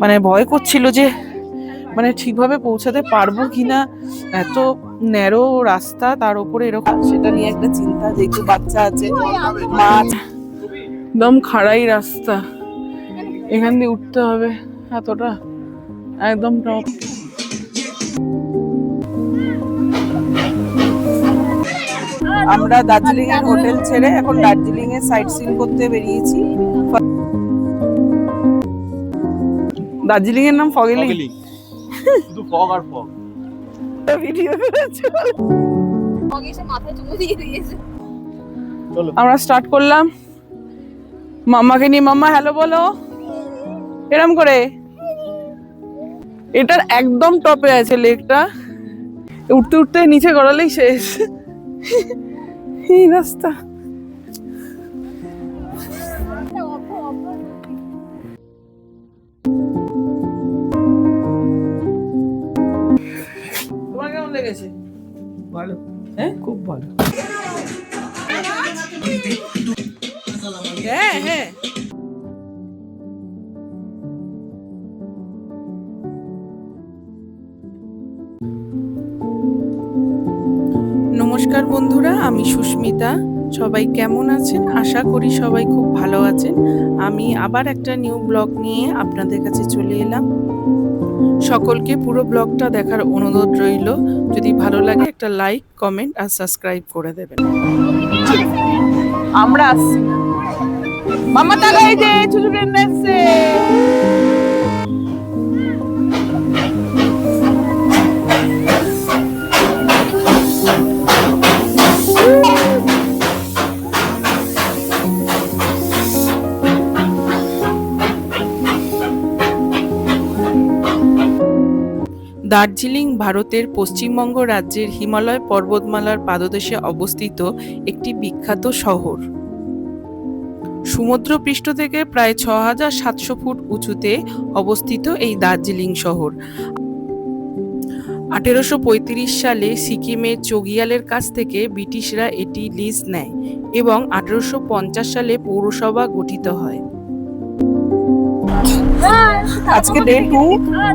মানে ভয় করছিল যে মানে ঠিকভাবে পৌঁছাতে পারবো কিনা, এত ন্যারো রাস্তা, তার উপরে এরকম, সেটা নিয়ে একটা চিন্তা, যেহেতু বাচ্চা আছে, মাছ, একদম খাড়াই রাস্তা, এখান দিয়ে উঠতে হবে এতটা, একদম টপ। আমরা দার্জিলিং এর হোটেল ছেড়ে এখন দার্জিলিং এর সাইট সিন করতে বেরিয়েছি। দার্জিলিং এর নাম ফগেলিং, শুধু ফগ আর ফগ। ভিডিও করেছে, ফগ এসে মাথায় চুমু দিয়ে দিয়েছে। চলো আমরা স্টার্ট করলাম। মাম্মাকে নিয়ে, মাম্মা হ্যালো বলো এরম করে। এটার একদম টপে আছে লেকটা, উঠতে উঠতে নিচে গড়ালেই শেষ এই রাস্তা। তোমার কেমন লেগেছে? ভালো, হ্যাঁ খুব ভালো। হ্যাঁ হ্যাঁ, নমস্কার বন্ধুরা, আমি সুস্মিতা। সবাই কেমন আছেন? আশা করি সবাই খুব ভালো আছেন। আমি আবার একটা নিউ ব্লগ নিয়ে আপনাদের কাছে চলে এলাম। সকলকে পুরো ব্লগটা দেখার অনুরোধ রইল। যদি ভালো লাগে একটা লাইক, কমেন্ট আর সাবস্ক্রাইব করে দেবেন। আমরা আসছি, মামা তাকাই যে ছুটু ট্রেন আসছে। দার্জিলিং ভারতের পশ্চিমবঙ্গ রাজ্যের হিমালয় পর্বতমালার পাদদেশে অবস্থিত একটি বিখ্যাত শহর। সমুদ্রপৃষ্ঠ থেকে প্রায় ৬৭০০ ফুট উঁচুতে অবস্থিত এই দার্জিলিং শহর ১৮৩৫ সালে সিকিমের চোগিয়ালের কাছ থেকে ব্রিটিশরা এটি লিজ নেয় এবং ১৮৫০ সালে পৌরসভা গঠিত হয়। আজকে ডে 2,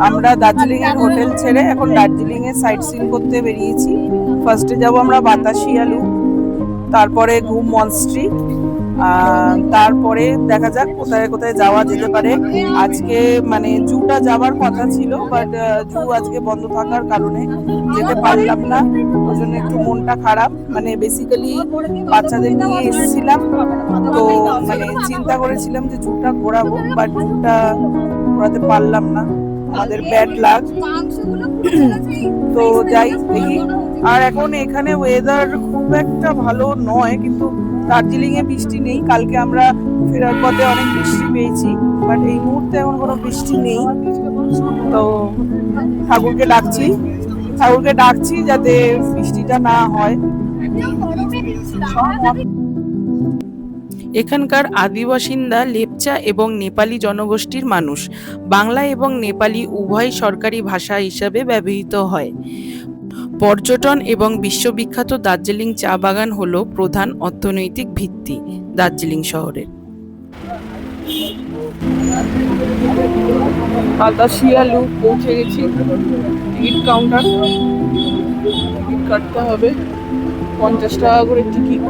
আমরা দার্জিলিং এর হোটেল ছেড়ে এখন দার্জিলিং এর সাইট সিন করতে বেরিয়েছি। ফার্স্টে যাব আমরা বাতাসিয়া লুপ, তারপরে ঘুম মনস্ট্রি, তারপরে দেখা যাক কোথায় কোথায় যাওয়া যেতে পারে। আজকে মানে জুটা যাওয়ার কথা ছিল, বাট জু আজকে বন্ধ থাকার কারণে যেতে পারলাম না, ওই জন্য একটু মনটা খারাপ। মানে বেসিক্যালি বাচ্চাদের নিয়ে এসেছিলাম, তো মানে চিন্তা করেছিলাম যে জুটা ঘোরাবো, বাট জুটা ঘোরাতে পারলাম না, আমাদের ব্যাড লাক। তো যাই দেখি। আর এখন এখানে ওয়েদার খুব একটা ভালো নয়, কিন্তু দার্জিলিং এ বৃষ্টি নেই। কালকে আমরা ফেরার পথে অনেক বৃষ্টি পেয়েছি, বাট এই মুহূর্তে এখন কোনো বৃষ্টি নেই। তো ঠাকুরকে ডাকছি যাতে বৃষ্টিটা না হয়। এখানকার আদিবাসিন্দা লেপচা এবং নেপালি জনগোষ্ঠীর মানুষ। বাংলা এবং নেপালি উভয় সরকারি ভাষা হিসাবে ব্যবহৃত হয়। পর্যটন এবং বিশ্ববিখ্যাত দার্জিলিং চা বাগান হল প্রধান অর্থনৈতিক ভিত্তি দার্জিলিং শহরের। বাতাসিয়া লুপ পৌঁছে গেছি। টিকিট কাউন্টার, টিকিট কাটতে হবে, 50 টাকা করে টিকিট।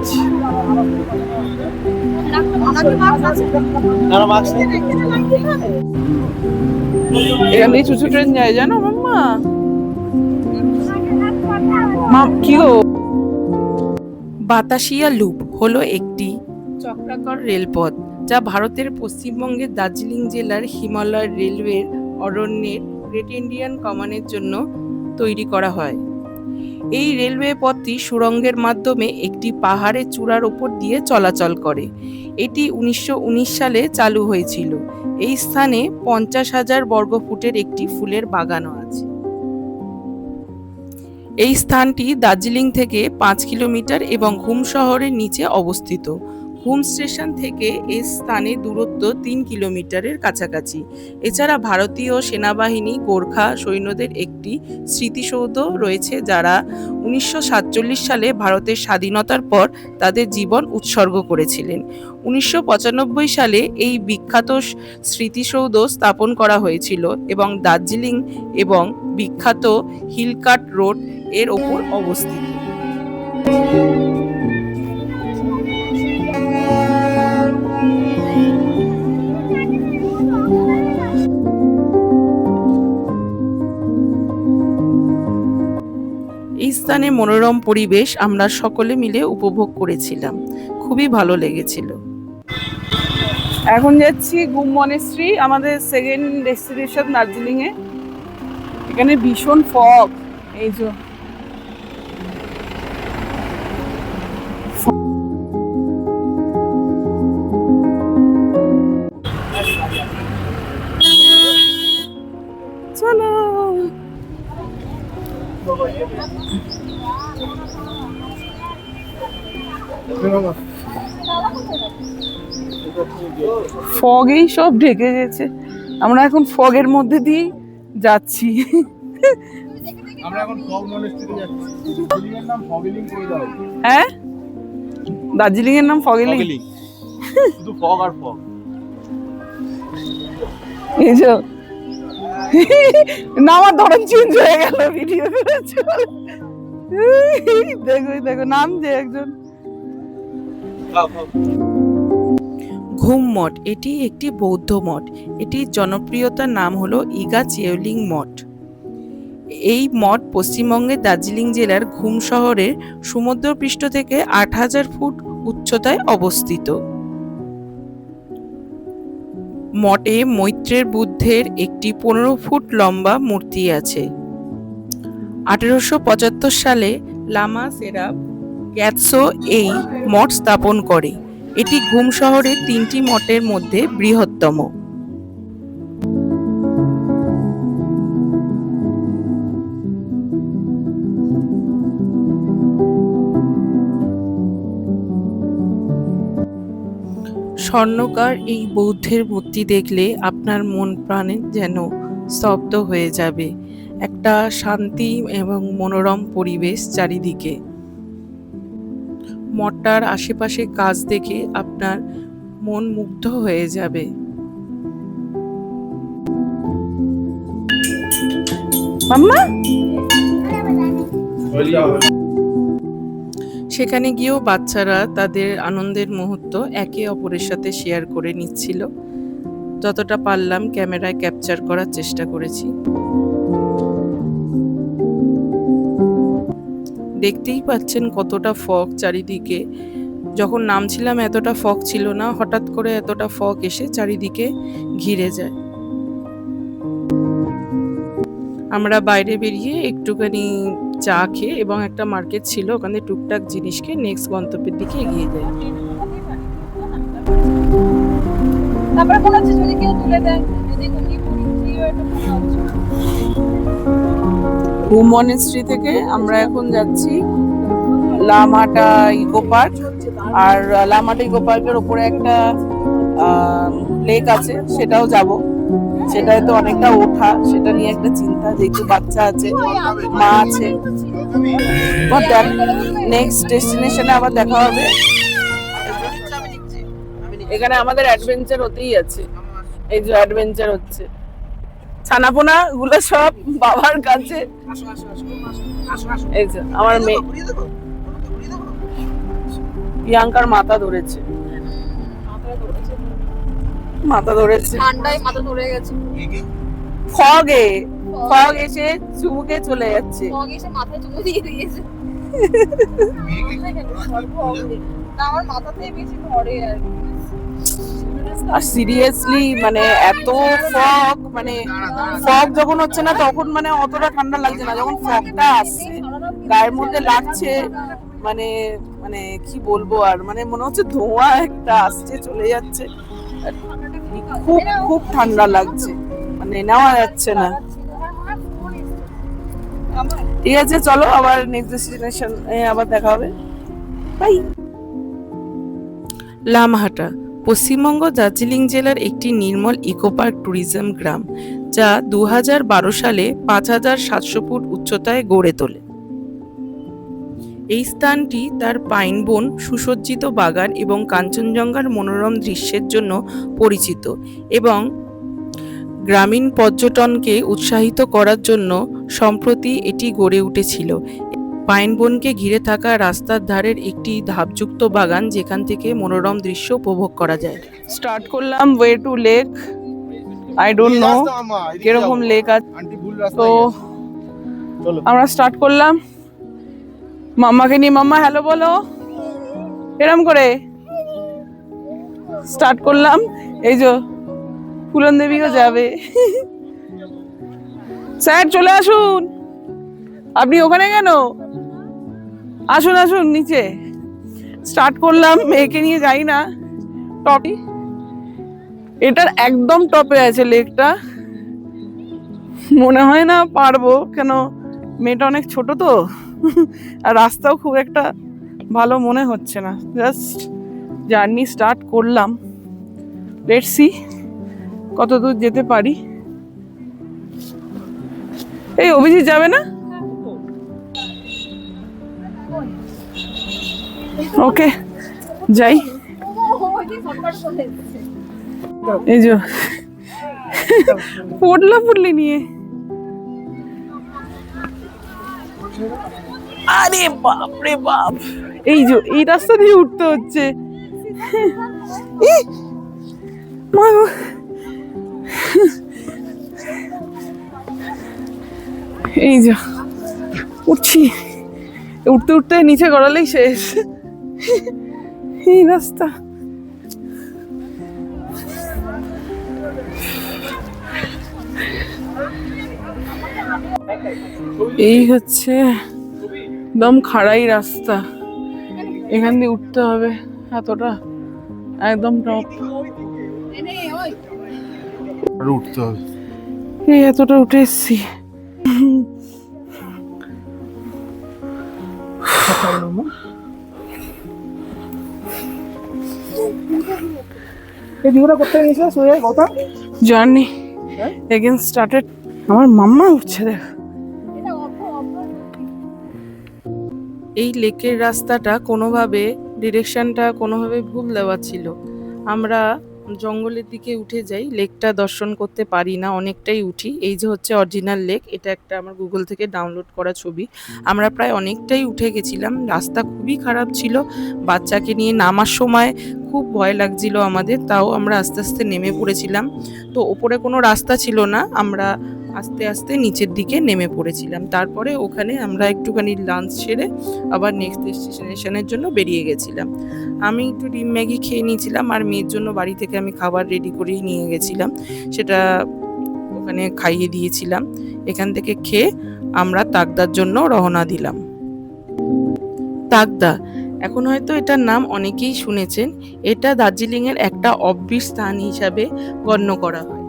এখান দিয়ে চুচু ট্রেন যায়, জানো মাম্মা? কি গো? বাতাসিয়া লুপ হলো একটি চক্রাকার রেলপথ যা ভারতের পশ্চিমবঙ্গের দার্জিলিং জেলার হিমালয় রেলওয়ের অরণ্যের গ্রেট ইন্ডিয়ান কমানের জন্য তৈরি করা হয়। এই রেলওয়ে পথটি সুড়ঙ্গের মাধ্যমে একটি পাহাড়ের চূড়ার উপর দিয়ে চলাচল করে। এটি ১৯১৯ সালে চালু হয়েছিল। এই স্থানে ৫০,০০০ বর্গফুটের একটি ফুলের বাগানও আছে। এই স্থানটি দার্জিলিং থেকে ৫ কিলোমিটার এবং ঘুম শহরের নিচে অবস্থিত। ঘুম স্টেশন থেকে এই স্থানের দূরত্ব 3 কিলোমিটারের কাছাকাছি। এছাড়া ভারতীয় সেনাবাহিনী গোর্খা সৈন্যদের একটি স্মৃতিসৌধ রয়েছে, যারা 1947 সালে ভারতের স্বাধীনতার পর তাদের জীবন উৎসর্গ করেছিলেন। 1995 সালে এই বিখ্যাত স্মৃতিসৌধ স্থাপন করা হয়েছিল এবং দার্জিলিং এবং বিখ্যাত হিলকাট রোড এর ওপর অবস্থিত। এই স্থানে মনোরম পরিবেশ আমরা সকলে মিলে উপভোগ করেছিলাম, খুবই ভালো লেগেছিল। এখন যাচ্ছি ঘুম মনেস্ট্রি, আমাদের সেকেন্ড ডেস্টিনেশন দার্জিলিং এ। এখানে ভীষণ ফগ, এই যে চলো। ফগেই সব ঢেকে গেছে, আমরা এখন ফগের মধ্যে দিয়ে যাচ্ছি। আমরা এখন ফগ মনেস্ট্রিতে যাচ্ছি। দার্জিলিং এর নাম ফগেলিং করে দাও। হ্যাঁ, দার্জিলিং এর নাম ফগেলিং, শুধু ফগ আর ফগ। এই যে নামার ধরন চেঞ্জ হয়ে গেল ভিডিও দেখো দেখো নাম যে একজন। ঘুম মঠ এটি একটি বৌদ্ধ মঠ। এটির জনপ্রিয়তার নাম হলো ইগা চেওলিং মঠ। এই মঠ পশ্চিমবঙ্গের দার্জিলিং জেলার ঘুম শহরের সমুদ্রপৃষ্ঠ থেকে 8000 ফুট উচ্চতায় অবস্থিত। মঠে মৈত্রেয় বুদ্ধের একটি 15 ফুট লম্বা মূর্তি আছে। 1875 সালে লামা সেরাপ গ্যাতসো এই মঠ স্থাপন করে। এটি ঘুম শহরের 3টি মঠের মধ্যে বৃহত্তম। স্বর্ণকার এই বৌদ্ধের মূর্তি দেখলে আপনার মন প্রাণে যেন স্তব্ধ হয়ে যাবে। একটা শান্তি এবং মনোরম পরিবেশ চারিদিকে। মঠটার আশেপাশে কাজ দেখে আপনার মন মুগ্ধ হয়ে যাবে। মাম্মা সেখানে গিয়েও বাচ্চারা তাদের আনন্দের মুহূর্ত একে অপরের সাথে শেয়ার করে নিচ্ছিল। যতটা পারলাম ক্যামেরায় ক্যাপচার করার চেষ্টা করেছি। দেখতেই পাচ্ছেন কতটা ফগ চারিদিকে। যখন নামছিলাম এতটা ফগ ছিল না, হঠাৎ করে এতটা ফগ এসে চারিদিকে ঘিরে যায়। আমরা বাইরে বেরিয়ে একটুখানি চা খেয়ে এবং একটা মার্কেট ছিল ওখানে টুকটাক জিনিস খেয়ে নেক্সট গন্তব্যের দিকে এগিয়ে যাই। তারপরে মনে হচ্ছে যদি কেউ তুলে দেয়, যদি ঘুমিয়ে পড়ি, ঘুম মনেস্ট্রি থেকে আমরা এখন যাচ্ছি লামাটা ইকো পার্ক। আর লামাটা ইকো পার্কের উপরে একটা লেক আছে, সেটাও যাব। সেটায় তো অনেকটা ওঠা, সেটা নিয়ে একটা চিন্তা, যেহেতু বাচ্চা আছে, মা আছে। নেক্সট ডেস্টিনেশনে আবার দেখা হবে। এখানে আমাদের অ্যাডভেঞ্চার হতেই আছে। এই যে অ্যাডভেঞ্চার হচ্ছে, ছানাপোনা গুলো সব বাবার কাছে। এই যে আমার মেয়ে প্রিয়াঙ্কার মাথা ধরেছে, মাথা ধরেছে, ঠান্ডায় মাথা ধরে গেছে। ফগে ফগ এসে চুমুকে চলে যাচ্ছে। ফগ এসে মাথায় চুমু দিয়ে দিয়েছে। আমার মাথাতে বেশি ধরে আর কি। আর সিরিয়াসলি মানে এত ফগ, মানে ফগ যখন হচ্ছে না তখন মানে অতটা ঠান্ডা লাগছে না, যখন ফগটা আসছে গায়ের মধ্যে লাগছে মানে মানে কি বলবো আর, মানে মনে হচ্ছে ধোঁয়া একটা আসছে চলে যাচ্ছে। খুব খুব ঠান্ডা লাগছে, মানে নেওয়া যাচ্ছে না। ঠিক আছে, চলো আবার নেক্সট ডেস্টিনেশন আবার দেখা হবে। বাই। লামহাটা পশ্চিমবঙ্গ দার্জিলিং জেলার একটি নির্মল ইকো পার্ক ট্যুরিজম গ্রাম, যা 2012 সালে 5700 ফুট উচ্চতায় গড়ে তোলে। এই স্থানটি তার পাইন বন, সুসজ্জিত বাগান এবং কাঞ্চনজঙ্ঘার মনোরম দৃশ্যের জন্য পরিচিত এবং গ্রামীণ পর্যটনকে উৎসাহিত করার জন্য সম্প্রতি এটি গড়ে উঠেছিল। পাইন বনকে ঘিরে থাকা রাস্তার ধারের একটি ধাপযুক্ত বাগান, যেখান থেকে মনোরম দৃশ্য উপভোগ করা যায়। স্টার্ট করলাম way to lake. I don't know কিরকম লেক আছে, আন্টি ভুল তো রাস্তায় চলো আমরা স্টার্ট করলাম। মাম্মাকে নিয়ে, মাম্মা হ্যালো বলো, এরম করে স্টার্ট করলাম। এই যে ফুলন দেবীও যাবে। স্যার চলে আসুন, আপনি ওখানে কেন? আসুন আসুন নিচে। স্টার্ট করলাম, মেয়েকে নিয়ে যাই না। টপি এটার একদম টপে আছে লেকটা, মনে হয় না পারবো, কেন মেয়েটা অনেক ছোট তো, আর রাস্তাও খুব একটা ভালো মনে হচ্ছে না। জাস্ট জার্নি স্টার্ট করলাম, লেটস সি কত দূর যেতে পারি। এই অভিজিৎ যাবে না? ওকে যাই। এই যে পুটলি নিয়ে, আরে বাপ রে বাপ, এই যে এই রাস্তা দিয়ে উঠতে হচ্ছে। মা গো। এই যে উঠছি, উঠতে উঠতে নিচে গড়ালেই শেষ। এই রাস্তা এই হচ্ছে একদম খাড়াই রাস্তা, এখান দিয়ে উঠতে হবে এতটা, একদম টপ। আর উঠতে হবে। এই এতটা উঠে এসছি। Journey again started. আমার মাম্মা উঠছে, দেখ। এই লেকের রাস্তাটা কোনোভাবে ডিরেকশনটা কোনোভাবে ভুল দেওয়া ছিল। আমরা জঙ্গলের দিকে উঠে যাই, লেকটা দর্শন করতে পারি না, অনেকটাই উঠি। এই যে হচ্ছে অরিজিনাল লেক, এটা একটা আমার গুগল থেকে ডাউনলোড করা ছবি। আমরা প্রায় অনেকটাই উঠে গেছিলাম, রাস্তা খুবই খারাপ ছিল। বাচ্চাকে নিয়ে নামার সময় খুব ভয় লাগছিল আমাদের, তাও আমরা আস্তে আস্তে নেমে পড়েছিলাম। তো ওপরে কোনো রাস্তা ছিল না, আমরা আস্তে আস্তে নিচের দিকে নেমে পড়েছিলাম। তারপরে ওখানে আমরা একটুখানি লাঞ্চ সেরে আবার নেক্সট ডেস্টিনেশনের জন্য বেরিয়ে গেছিলাম। আমি একটু ডিম ম্যাগি খেয়ে নিয়েছিলাম, আর মেয়ের জন্য বাড়ি থেকে আমি খাবার রেডি করেই নিয়ে গেছিলাম, সেটা ওখানে খাইয়ে দিয়েছিলাম। এখান থেকে খেয়ে আমরা তাকদার জন্য রওনা দিলাম। তাকদা, এখন হয়তো এটার নাম অনেকেই শুনেছেন। এটা দার্জিলিংয়ের একটা অফবিট স্থান হিসাবে গণ্য করা হয়।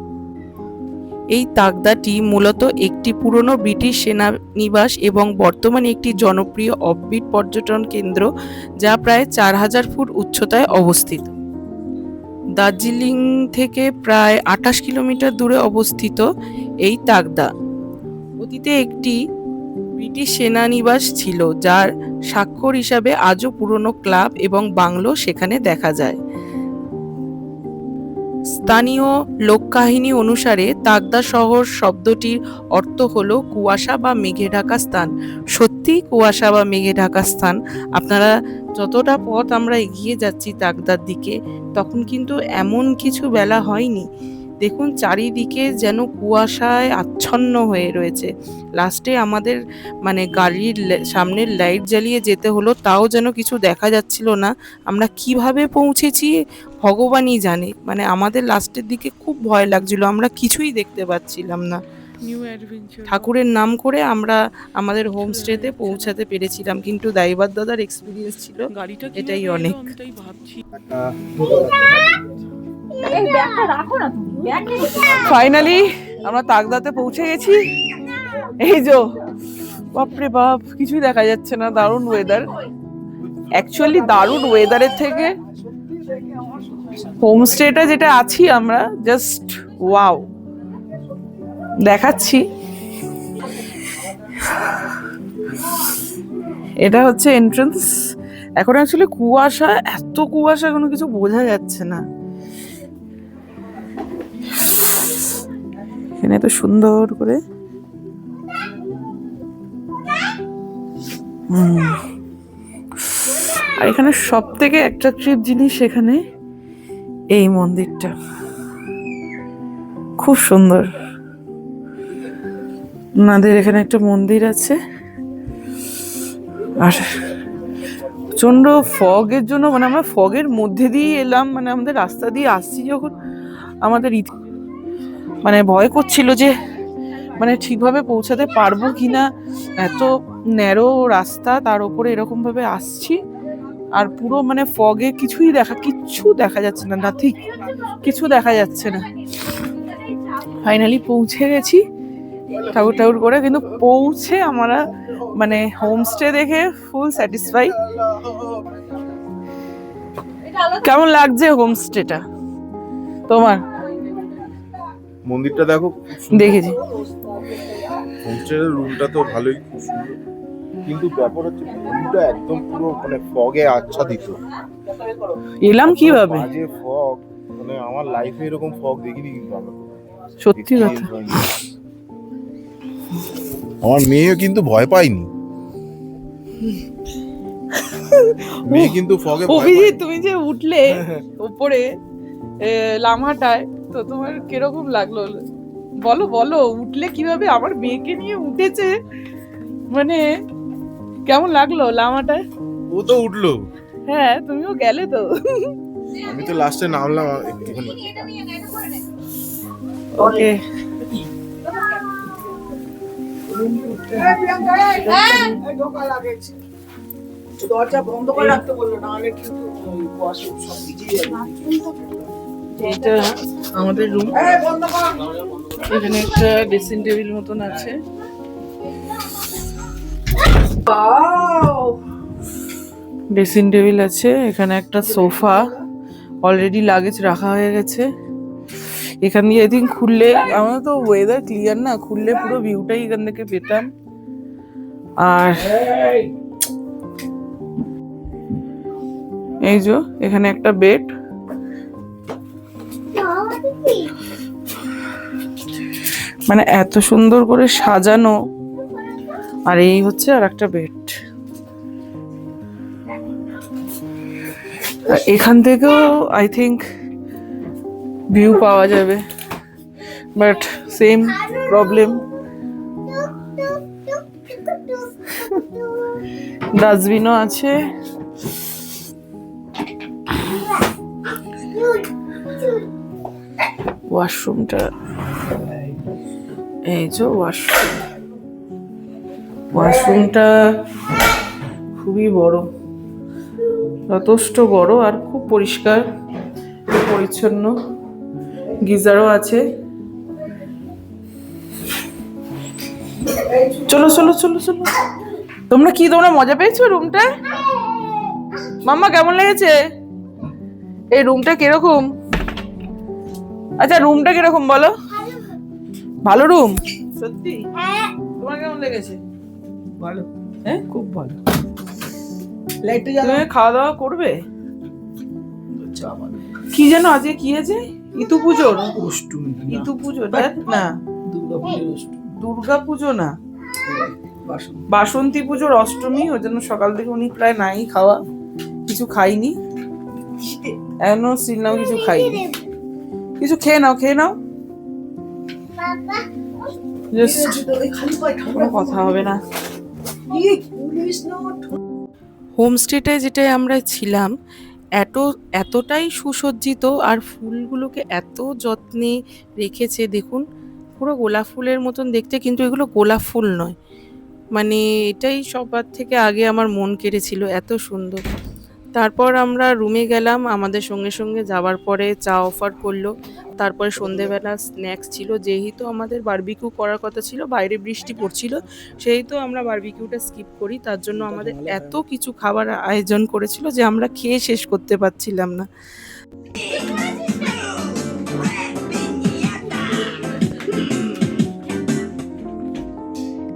এই তাকদাটি মূলত একটি পুরনো ব্রিটিশ সেনানিবাস এবং বর্তমানে একটি জনপ্রিয় অফবিট পর্যটন কেন্দ্র, যা প্রায় 4000 ফুট উচ্চতায় অবস্থিত। দার্জিলিং থেকে প্রায় 28 কিলোমিটার দূরে অবস্থিত এই তাকদা অতীতে একটি ব্রিটিশ সেনানিবাস ছিল, যার স্বাক্ষর হিসাবে আজও পুরনো ক্লাব এবং বাংলো সেখানে দেখা যায়। স্থানীয় লোককাহিনী অনুসারে তাকদা শহর শব্দটির অর্থ হলো কুয়াশা বা মেঘে ঢাকা স্থান। সত্যি কুয়াশা বা মেঘে ঢাকা স্থান। আপনারা যতটা পথ আমরা এগিয়ে যাচ্ছি তাকদার দিকে, তখন কিন্তু এমন কিছু বেলা হয়নি। দেখুন চারিদিকে যেন কুয়াশায় আচ্ছন্ন হয়ে রয়েছে। লাস্টে আমাদের গাড়ির সামনের লাইট জ্বালিয়ে যেতে হলো, তাও যেন কিছু দেখা যাচ্ছিল না। আমরা কিভাবে পৌঁছেছি ভগবানই জানে। আমাদের লাস্টের দিকে খুব ভয় লাগছিল, আমরা কিছুই দেখতে পাচ্ছিলাম না। ঠাকুরের নাম করে আমরা আমাদের হোমস্টেতে পৌঁছাতে পেরেছিলাম, কিন্তু ড্রাইভার দাদার এক্সপিরিয়েন্স ছিল এটাই অনেক। ফাইনালি আমরা তাকদাতে পৌঁছে গেছি। এই যে বাপরে বাপ, কিছুই দেখা যাচ্ছে না। দারুণ ওয়েদার, অ্যাকচুয়ালি দারুণ ওয়েদারের থেকে হোমস্টেটা যেটা আছি আমরা, জাস্ট ওয়াও, দেখাচ্ছি। এটা হচ্ছে এন্ট্রান্স। এখন অ্যাকচুয়ালি কুয়াশা, এত কুয়াশা কোনো কিছু বোঝা যাচ্ছে না। এখানে তো সুন্দর করে আর এখানে সব থেকে অ্যাট্রাকটিভ জিনিস এখানে এই মন্দিরটা, খুব সুন্দর। ওনাদের এখানে একটা মন্দির আছে। আর প্রচন্ড ফগের জন্য, মানে আমরা ফগের মধ্যে দিয়ে এলাম, মানে আমাদের রাস্তা দিয়ে আসছি যখন আমাদের মানে ভয় করছিল যে মানে ঠিকভাবে পৌঁছাতে পারবো কিনা, এত ন্যারো রাস্তা, তার উপরে এরকম ভাবে আসছি আর পুরো মানে ফগে কিচ্ছু দেখা যাচ্ছে না, নাথিং, কিছু দেখা যাচ্ছে না। ফাইনালি পৌঁছে গেছি ঠাকুর করে, কিন্তু পৌঁছে আমরা মানে হোমস্টে দেখে ফুল স্যাটিসফাই। কেমন লাগছে হোমস্টেটা তোমার? মন্দিরটা দেখো, দেখেছি। হোমস্টের রুমটা তো ভালোই, খুব সুন্দর, কিন্তু ব্যাপার হচ্ছে রুমটা একদম পুরো মানে ফগে আচ্ছাদিত। এলাম কিভাবে? বাজে ফগ, মানে আমার লাইফে এরকম ফগ দেখিনি কিন্তু আমরা। সত্যি কথা, আমার মেয়ে কিন্তু ভয় পায়নি। মেয়ে কিন্তু ফগে ভয় অভিজিৎ, পায়নি। তুমি যে উঠলে উপরে লামাটায়, তো তোমার কিরকম লাগলো বলো বলো, উঠলে কিভাবে? আমার মেয়েকে নিয়ে উঠেছে, মানে কেমন লাগলো লামাটায়? ও তো উঠলো, হ্যাঁ তুমিও গেলে তো। আমি তো লাস্টে নামলাম একটুখানি। ওকে, দরজা বন্ধ করে রাখতে বললো, নাহলে কিন্তু সব ভিজে যাবে। এটা আমাদের রুম। বন্ধ কর। এখানে একটা ড্রেসিং টেবিল মতন আছে। ড্রেসিং টেবিল আছে, এখানে একটা সোফা, অলরেডি লাগেজ রাখা হয়ে গেছে। এখান দিয়ে আই থিঙ্ক খুললে, আমাদের তো ওয়েদার ক্লিয়ার না, খুললে পুরো ভিউটাই এখান থেকে পেতাম। আর এই যে এখানে একটা বেড, মানে এত সুন্দর করে সাজানো। আর এই হচ্ছে আর একটা বেড। এখান থেকেও আই থিঙ্ক ভিউ পাওয়া যাবে, বাট সেম প্রবলেম, ডাস্টবিনও আছে। ওয়াশরুমটা, এই যে ওয়াশরুমটা খুবই বড়, যথেষ্ট বড়, আর খুব পরিষ্কার পরিচ্ছন্ন। গিজারও আছে। চলো চলো চলো চলো। তোমরা মজা পেয়েছো রুমটা? মাম্মা কেমন লেগেছে এই রুমটা? কিরকম? আচ্ছা রুমটা কিরকম বলো? ভালো রুম? সত্যি? তোমার কেমন লেগেছে? ভালো, হ্যাঁ খুব ভালো। লাইটটা তুমি খাওয়া দাওয়া করবে? কি যেন আজকে কি আছে? ইতু পুজো? অষ্টমী, ইতু পুজো না, দুর্গা পুজো না, বাসন্তী পুজোর অষ্টমী। ওই জন্য সকাল থেকে উনি প্রায় নাই খাওয়া, কিছু খাইনি এখনো, সিলনাও কিছু খাইনি। কিছু খেয়ে নাও। কোনো কথা হবে না। হোমস্টেটায় যেটাই আমরা ছিলাম, এতটাই সুসজ্জিত, আর ফুলগুলোকে এত যত্নে রেখেছে। দেখুন পুরো গোলাপ ফুলের মতন দেখতে, কিন্তু এগুলো গোলাপ ফুল নয়। মানে এটাই সবার থেকে আগে আমার মন কেড়েছিল, এত সুন্দর। তারপর আমরা রুমে গেলাম, আমাদের সঙ্গে সঙ্গে যাওয়ার পরে চা অফার করলো। তারপরে সন্ধেবেলা স্ন্যাক্স ছিল, যেহেতু আমাদের বারবিকিউ করার কথা ছিল, বাইরে বৃষ্টি পড়ছিল, সেহেতু আমরা বারবিকিউটা স্কিপ করি। তার জন্য আমাদের এত কিছু খাবার আয়োজন করেছিল যে আমরা খেয়ে শেষ করতে পারছিলাম না।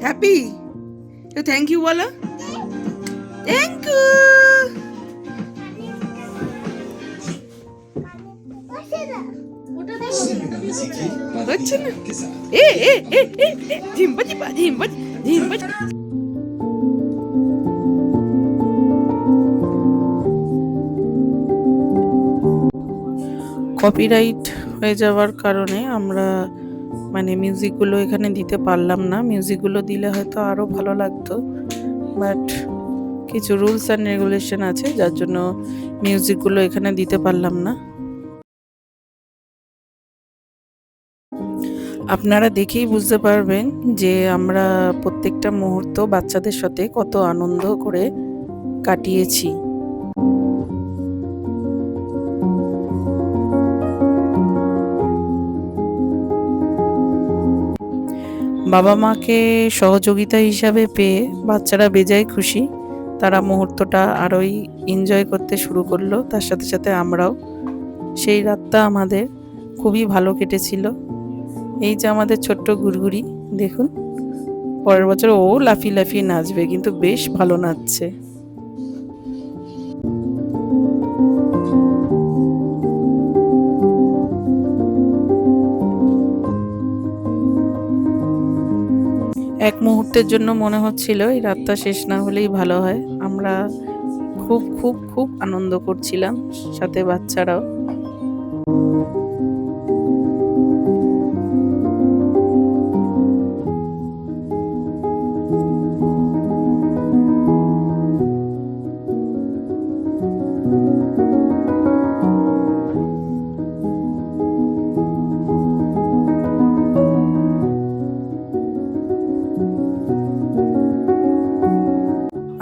হ্যাপি, থ্যাংক ইউ বলো। Thank you. হচ্ছে না, ঝিম্বাজি ঝিম্বাজি ঝিম্বাজি। কপিরাইট হয়ে যাওয়ার কারণে আমরা মানে মিউজিকগুলো এখানে দিতে পারলাম না। মিউজিকগুলো দিলে হয়তো আরও ভালো লাগতো, বাট কিছু রুলস অ্যান্ড রেগুলেশন আছে, যার জন্য মিউজিকগুলো এখানে দিতে পারলাম না। আপনারা দেখেই বুঝতে পারবেন যে আমরা প্রত্যেকটা মুহূর্ত বাচ্চাদের সাথে কত আনন্দ করে কাটিয়েছি। বাবা মাকে সহযোগিতা হিসাবে পেয়ে বাচ্চারা বেজায় খুশি। তারা মুহূর্তটা আরোই এনজয় করতে শুরু করলো, তার সাথে সাথে আমরাও। সেই রাতটা আমাদের খুবই ভালো কেটেছিল। এই যে আমাদের ছোট্ট গুড়গুড়ি, দেখুন পরের বছর ও লাফিয়ে লাফিয়ে নাচবে, কিন্তু বেশ ভালো নাচছে। এক মুহূর্তের জন্য মনে হচ্ছিল এই রাতটা শেষ না হলেই ভালো হয়। আমরা খুব খুব খুব আনন্দ করছিলাম, সাথে বাচ্চারাও।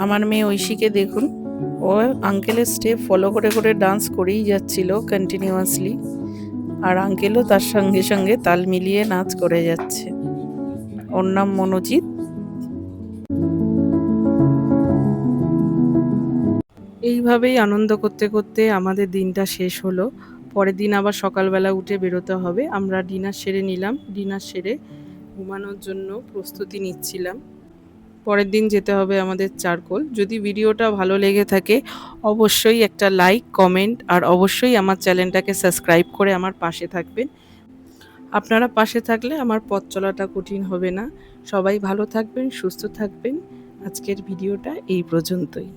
আমার মেয়ে ঐশীকে দেখুন, ও আঙ্কেলের স্টেপ ফলো করে করে ডান্স করেই যাচ্ছিল কন্টিনিউয়াসলি, আর আঙ্কেলও তার সঙ্গে সঙ্গে তাল মিলিয়ে নাচ করে যাচ্ছে। ওর নাম মনোজিৎ। এইভাবেই আনন্দ করতে করতে আমাদের দিনটা শেষ হলো। পরের দিন আবার সকালবেলা উঠে বেরোতে হবে। আমরা ডিনার সেরে নিলাম, ডিনার সেরে ঘুমানোর জন্য প্রস্তুতি নিচ্ছিলাম। পরের দিন যেতে হবে আমাদের চারকোল। যদি ভিডিওটা ভালো লেগে থাকে অবশ্যই একটা লাইক, কমেন্ট আর অবশ্যই আমার চ্যানেলটাকে সাবস্ক্রাইব করে আমার পাশে থাকবেন। আপনারা পাশে থাকলে আমার পথ চলাটা কঠিন হবে না। সবাই ভালো থাকবেন, সুস্থ থাকবেন। আজকের ভিডিওটা এই পর্যন্তই।